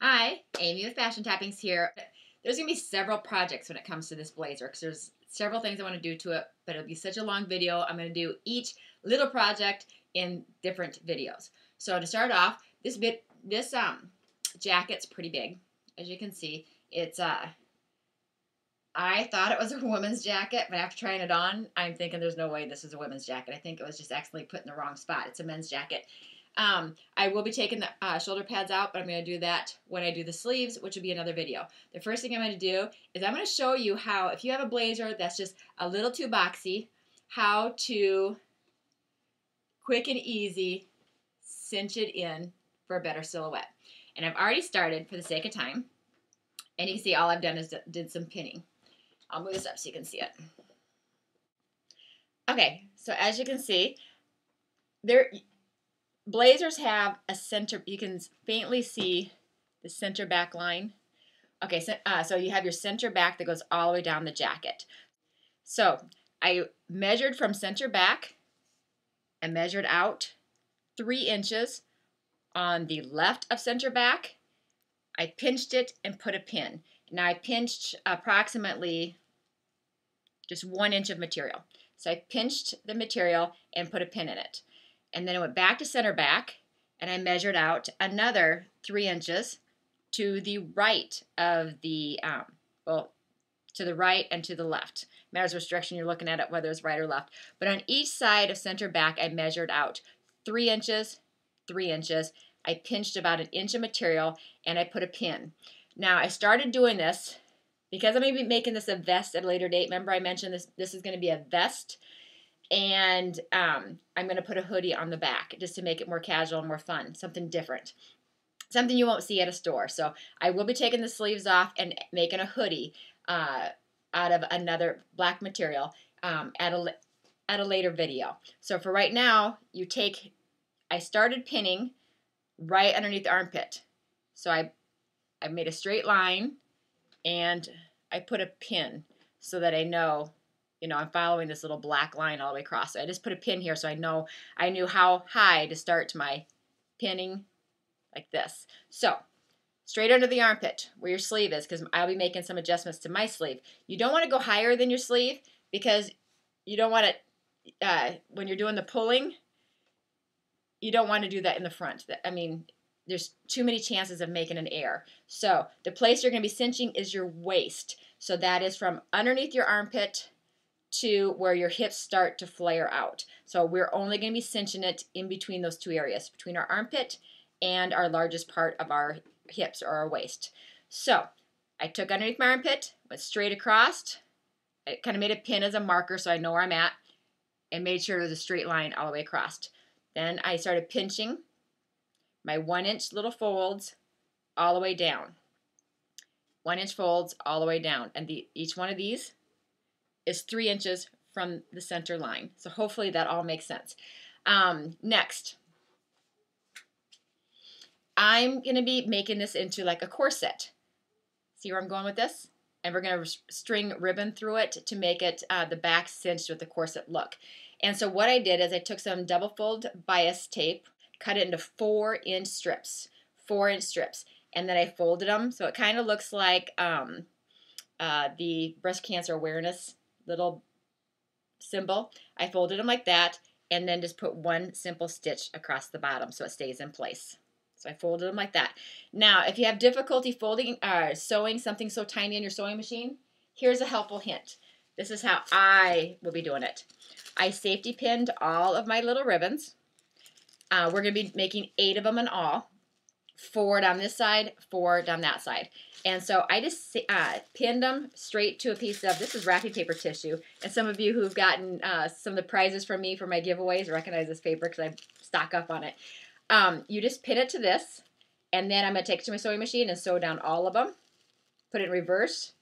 Hi, Amy with Fashion Tappings here. There's going to be several projects when it comes to this blazer because there's several things I want to do to it, but it'll be such a long video. I'm going to do each little project in different videos. So to start off, this jacket's pretty big. As you can see, it's I thought it was a woman's jacket, but after trying it on, I'm thinking there's no way this is a women's jacket. I think it was just accidentally put in the wrong spot. It's a men's jacket. I will be taking the shoulder pads out, but I'm going to do that when I do the sleeves, which will be another video. The first thing I'm going to do is I'm going to show you how, if you have a blazer that's just a little too boxy, how to quick and easy cinch it in for a better silhouette. And I've already started for the sake of time. And you can see all I've done is did some pinning. I'll move this up so you can see it. Okay, so as you can see, blazers have a center. You can faintly see the center back line. Okay, so you have your center back that goes all the way down the jacket. So I measured from center back and measured out 3 inches on the left of center back. I pinched it and put a pin. Now I pinched approximately just 1 inch of material. So I pinched the material and put a pin in it. And then I went back to center back and I measured out another 3 inches to the right of the, to the right and to the left. Matters which direction you're looking at it, whether it's right or left. But on each side of center back, I measured out 3 inches, 3 inches. I pinched about 1 inch of material and I put a pin. Now I started doing this because I'm going to be making this a vest at a later date. Remember I mentioned this is going to be a vest, and I'm going to put a hoodie on the back just to make it more casual and more fun, something different, something you won't see at a store. So I will be taking the sleeves off and making a hoodie out of another black material at a later video. So for right now, I started pinning right underneath the armpit. So I made a straight line and I put a pin so that I know, I'm following this little black line all the way across. So I just put a pin here so I knew how high to start my pinning, like this. So straight under the armpit where your sleeve is, because I'll be making some adjustments to my sleeve. You don't want to go higher than your sleeve because you don't want it, when you're doing the pulling, you don't want to do that in the front. There's too many chances of making an error. So the place you're going to be cinching is your waist. So that is from underneath your armpit to where your hips start to flare out. So we're only going to be cinching it in between those two areas, between our armpit and our largest part of our hips or our waist. So I took underneath my armpit, went straight across. I kind of made a pin as a marker so I know where I'm at, and made sure there's a straight line all the way across. Then I started pinching my 1 inch little folds all the way down. 1 inch folds all the way down. And each one of these is 3 inches from the center line. So hopefully that all makes sense. Next, I'm going to be making this into like a corset. See where I'm going with this? And we're going to string ribbon through it to make it the back cinched with the corset look. And so what I did is I took some double fold bias tape, cut it into 4-inch strips, 4-inch strips, and then I folded them so it kind of looks like the breast cancer awareness little symbol. I folded them like that and then just put one simple stitch across the bottom so it stays in place. So I folded them like that. Now, if you have difficulty sewing something so tiny in your sewing machine, here's a helpful hint. This is how I will be doing it. I safety pinned all of my little ribbons. We're going to be making 8 of them in all. 4 down this side, 4 down that side. And so I just pinned them straight to a piece of, this is wrapping paper tissue. And some of you who've gotten some of the prizes from me for my giveaways recognize this paper because I stock up on it. You just pin it to this, and then I'm going to take it to my sewing machine and sew down all of them. Put it in reverse,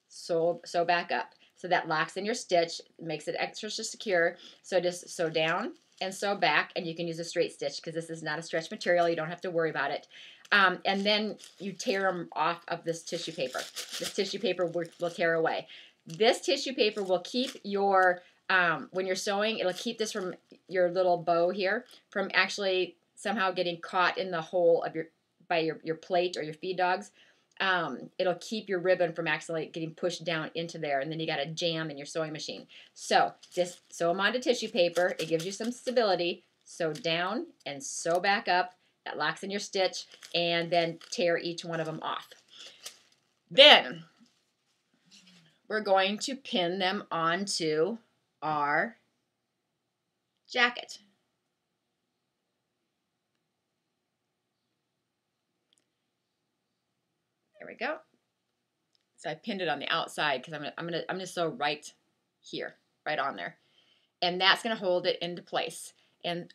sew back up. So that locks in your stitch, makes it extra secure. So just sew down and sew back, and you can use a straight stitch because this is not a stretch material. You don't have to worry about it. And then you tear them off of this tissue paper. This tissue paper will tear away. This tissue paper will keep your, when you're sewing, it'll keep this from your little bow here from actually somehow getting caught in the hole of by your plate or your feed dogs, it'll keep your ribbon from accidentally getting pushed down into there, and then you got to jam in your sewing machine. So just sew them onto tissue paper. It gives you some stability. Sew down and sew back up. That locks in your stitch, and then tear each one of them off. Then we're going to pin them onto our jacket. There we go. So I pinned it on the outside because I'm gonna sew right here, right on there, and that's gonna hold it into place. And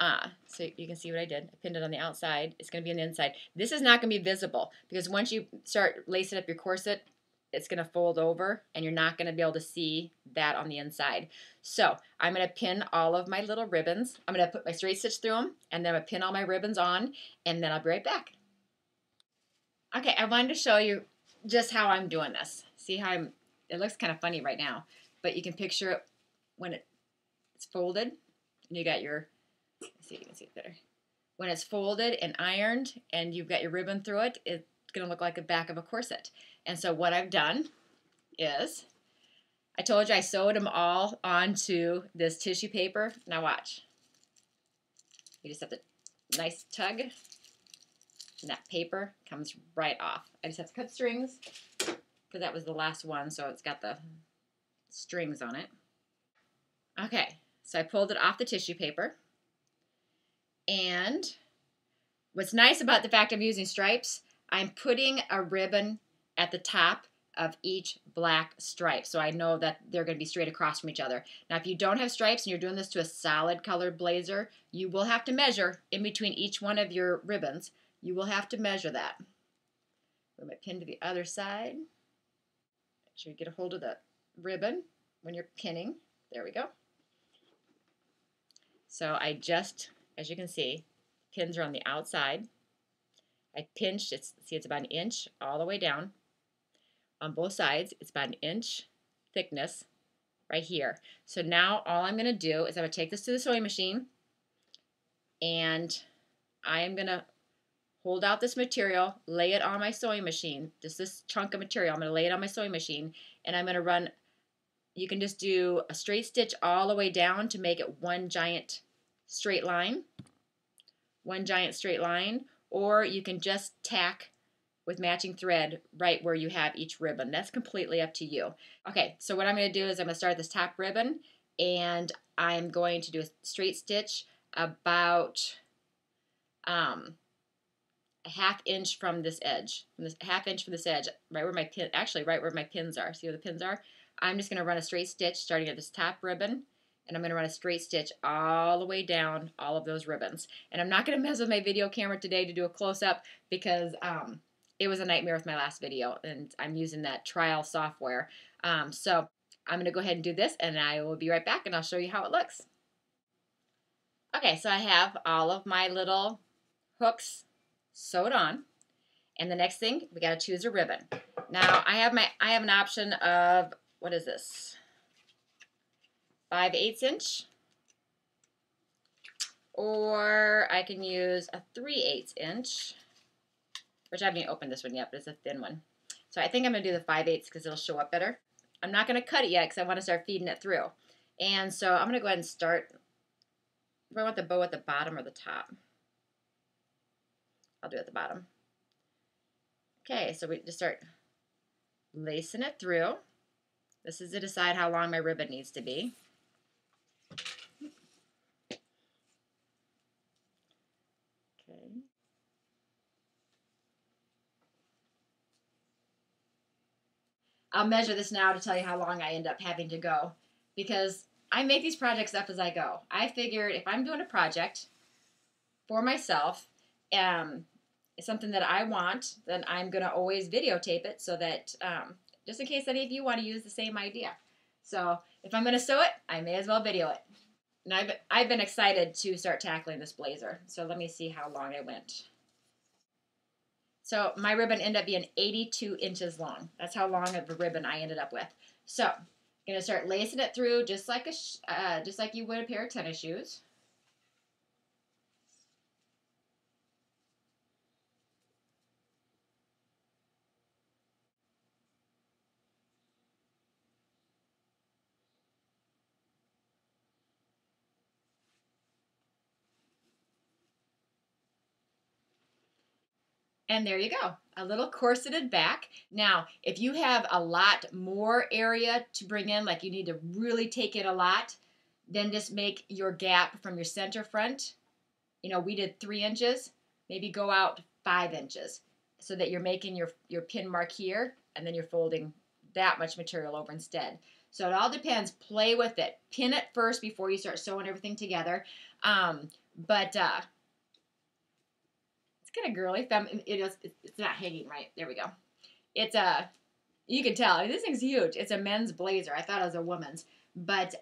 so you can see what I did. I pinned it on the outside. It's gonna be on the inside. This is not gonna be visible because once you start lacing up your corset, it's gonna fold over, and you're not gonna be able to see that on the inside. So I'm gonna pin all of my little ribbons. I'm gonna put my straight stitch through them, and then I'm gonna pin all my ribbons on, and then I'll be right back. Okay, I wanted to show you just how I'm doing this. See how it looks kind of funny right now, but you can picture it when it's folded, and you got your, let's see if you can see it better. When it's folded and ironed, and you've got your ribbon through it, it's gonna look like the back of a corset. And so what I've done is, I told you I sewed them all onto this tissue paper. Now watch. You just have to nice tug, and that paper comes right off. I just have to cut strings because that was the last one, so it's got the strings on it. Okay, so I pulled it off the tissue paper, and what's nice about the fact I'm using stripes, I'm putting a ribbon at the top of each black stripe, so I know that they're going to be straight across from each other. Now, if you don't have stripes and you're doing this to a solid colored blazer, you will have to measure in between each one of your ribbons. You will have to measure that. Put my pin to the other side. Make sure you get a hold of the ribbon when you're pinning. There we go. So I just, as you can see, pins are on the outside. I pinched, see it's about an inch all the way down. On both sides, it's about an inch thickness right here. So now all I'm going to do is I'm going to take this to the sewing machine, and I am going to hold out this material, lay it on my sewing machine, just this chunk of material. I'm going to lay it on my sewing machine, and I'm going to run, you can just do a straight stitch all the way down to make it one giant straight line, or you can just tack with matching thread right where you have each ribbon. That's completely up to you. Okay, so what I'm going to do is I'm going to start this top ribbon, and I'm going to do a straight stitch about a half inch from this edge, right where my pin, actually right where my pins are. See where the pins are? I'm just going to run a straight stitch starting at this top ribbon, and I'm going to run a straight stitch all the way down all of those ribbons. And I'm not going to mess with my video camera today to do a close-up because it was a nightmare with my last video, and I'm using that trial software. So I'm going to go ahead and do this, and I will be right back, and I'll show you how it looks. Okay, so I have all of my little hooks sewed on, and the next thing, we got to choose a ribbon. Now I have an option of, what is this, 5/8 inch, or I can use a 3/8 inch, which I haven't even opened this one yet, but it's a thin one. So I think I'm going to do the 5/8 because it'll show up better. I'm not going to cut it yet because I want to start feeding it through. And so I'm going to go ahead and start. Do I want the bow at the bottom or the top? I'll do it at the bottom. Okay, so we just start lacing it through. This is to decide how long my ribbon needs to be. Okay. I'll measure this now to tell you how long I end up having to go, because I make these projects up as I go. I figured if I'm doing a project for myself, it's something that I want, then I'm going to always videotape it so that just in case any of you want to use the same idea. So if I'm going to sew it, I may as well video it. And I've been excited to start tackling this blazer. So let me see how long I went. So my ribbon ended up being 82 inches long. That's how long of a ribbon I ended up with. So I'm going to start lacing it through just like you would a pair of tennis shoes. And there you go, a little corseted back. Now, if you have a lot more area to bring in, like you need to really take in a lot, then just make your gap from your center front. We did 3 inches, maybe go out 5 inches so that you're making your pin mark here, and then you're folding that much material over instead. So it all depends. Play with it. Pin it first before you start sewing everything together. But it's kind of girly. It's not hanging right. There we go. It's you can tell this thing's huge. It's a men's blazer. I thought it was a woman's, but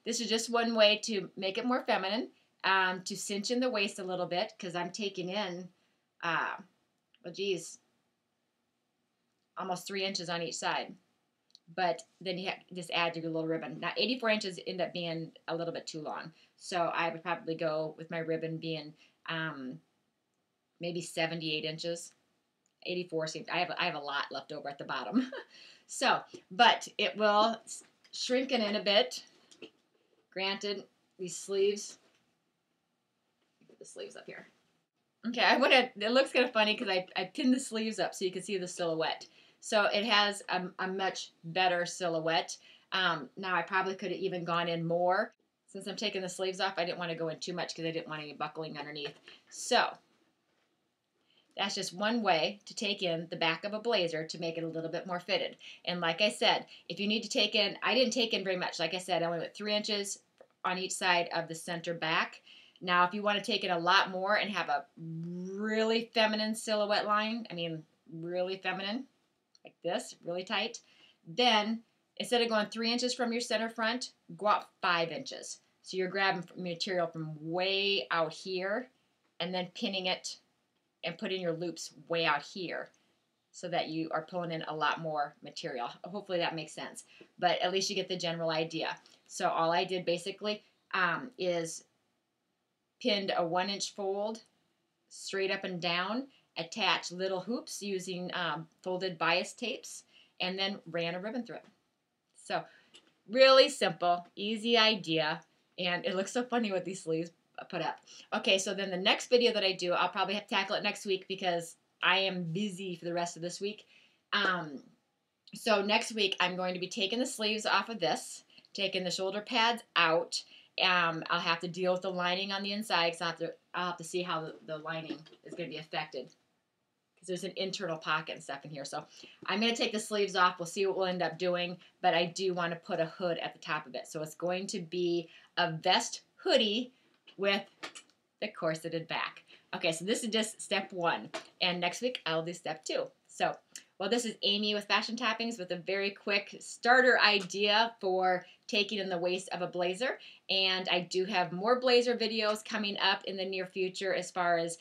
this is just one way to make it more feminine. To cinch in the waist a little bit, because I'm taking in, almost 3 inches on each side. But then you have to just add your little ribbon. Now, 84 inches end up being a little bit too long, so I would probably go with my ribbon being maybe 78 inches. 84 seems, I have a lot left over at the bottom. So, but it will shrink in a bit. Granted, these sleeves, put the sleeves up here. Okay, it looks kind of funny because I pinned the sleeves up so you can see the silhouette. So it has a much better silhouette. Now I probably could have even gone in more. Since I'm taking the sleeves off, I didn't want to go in too much because I didn't want any buckling underneath. So that's just one way to take in the back of a blazer to make it a little bit more fitted. And like I said, if you need to take in, I didn't take in very much. Like I said, I only went 3 inches on each side of the center back. Now, if you want to take in a lot more and have a really feminine silhouette line, I mean, really feminine, like this, really tight, then instead of going 3 inches from your center front, go out 5 inches. So you're grabbing material from way out here and then pinning it and putting your loops way out here so that you are pulling in a lot more material. Hopefully that makes sense, but at least you get the general idea. So all I did basically is pinned a 1-inch fold straight up and down, attached little hoops using folded bias tapes, and then ran a ribbon through it. So really simple, easy idea, and it looks so funny with these sleeves put up. Okay, so then the next video that I do, I'll probably have to tackle it next week because I am busy for the rest of this week. So next week I'm going to be taking the sleeves off of this, taking the shoulder pads out. I'll have to deal with the lining on the inside because I'll have to see how the lining is going to be affected because there's an internal pocket and stuff in here. So I'm going to take the sleeves off. We'll see what we'll end up doing, but I do want to put a hood at the top of it. So it's going to be a vest hoodie with the corseted back. Okay, so this is just step 1, and next week I'll do step 2. So, well, this is Amy with Fashion Toppings with a very quick starter idea for taking in the waist of a blazer, and I do have more blazer videos coming up in the near future as far as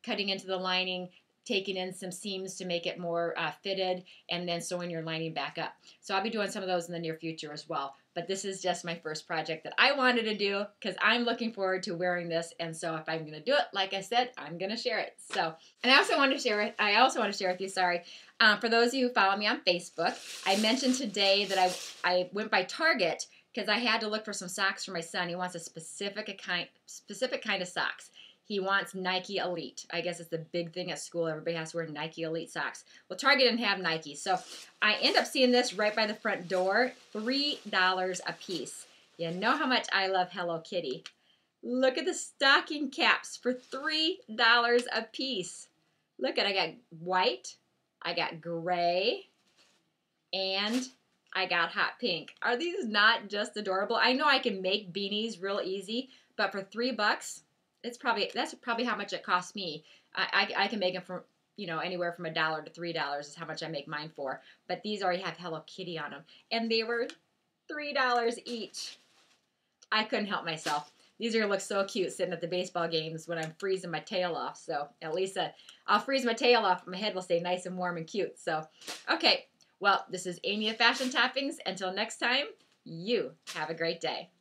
cutting into the lining, taking in some seams to make it more fitted, and then sewing your lining back up. So I'll be doing some of those in the near future as well. But this is just my first project that I wanted to do because I'm looking forward to wearing this. And so if I'm going to do it, like I said, I'm going to share it. So, and I also want to share with you, for those of you who follow me on Facebook, I mentioned today that I went by Target because I had to look for some socks for my son. He wants a specific kind of socks. He wants Nike Elite. I guess it's the big thing at school. Everybody has to wear Nike Elite socks. Well, Target didn't have Nike. So I end up seeing this right by the front door, $3 a piece. You know how much I love Hello Kitty. Look at the stocking caps for $3 a piece. Look at, I got white, I got gray, and I got hot pink. Are these not just adorable? I know I can make beanies real easy, but for $3, that's probably how much it costs me. I can make them for anywhere from $1 to $3 is how much I make mine for. But these already have Hello Kitty on them, and they were $3 each. I couldn't help myself. These are gonna look so cute sitting at the baseball games when I'm freezing my tail off. So at least I'll freeze my tail off, but my head will stay nice and warm and cute. So okay, well, this is Amy of Fashion Toppings. Until next time, you have a great day.